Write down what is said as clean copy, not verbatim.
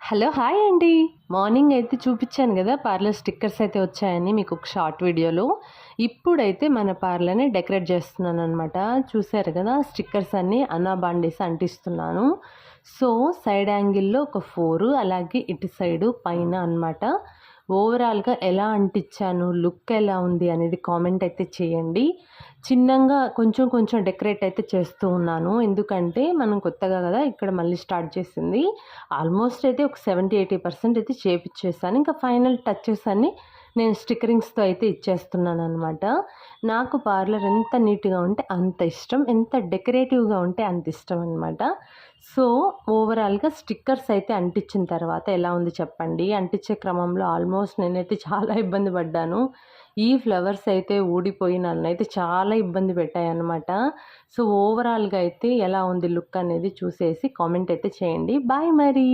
Hello! Hi అండి. Morning అయితే చూపిచ్చాను గదా! పార్లర్ స్టిక్కర్స్ అయితే వచ్చాయని మీకు ఒక షార్ట్ వీడియోలో. ఇప్పుడైతే మన పార్లర్‌ని డెకరేట్ చేస్తున్నాననమాట. చూసారు గదా! స్టిక్కర్స్ అన్నీ అనాబాండేసి అంటిస్తున్నాను. సో, సైడ్ యాంగిల్‌లో ఒక 4 అలాగే ఇటు సైడు పైన అనమాట. ఓవరాల్‌గా ఎలా అంటిచ్చాను, లుక్ ఎలా ఉంది అనేది కామెంట్ అయితే చేయండి. చిన్నంగా కొంచెం కొంచెం డెకరేట్ అయితే చేస్తూ ఉన్నాను. ఎందుకంటే మనం కొత్తగా గదా! ఇక్కడ మళ్ళీ స్టార్ట్ చేసింది. ఆల్మోస్ట్ అయితే ఒక 70-80% అయితే చేపిచ్చేసాను. ఇంకా ఫైనల్ టచెస్ అన్నీ నేను స్టిక్కరింగ్స్‌తో అయితే ఇచ్చేస్తున్నాననమాట. నాకు పార్లర్ ఎంత నీట్‌గా ఉంటే అంత ఇష్టం. ఎంత డెకరేటివ్‌గా ఉంటే అంత ఇష్టం అనమాట. సో, ఓవరాల్‌గా స్టిక్కర్స్ అయితే అంటించిన తర్వాత ఎలా ఉంది చెప్పండి. అంటించే క్రమంలో ఆల్మోస్ట్ నేనైతే చాలా ఇబ్బంది పడ్డాను. ఈ ఫ్లవర్స్ అయితే ఊడిపోయి నన్నైతే చాలా ఇబ్బంది పెట్టాయన్నమాట. సో, ఓవరాల్‌గా అయితే ఎలా ఉంది లుక్ అనేది చూసేసి కామెంట్ అయితే చేయండి. బాయ్ మరి.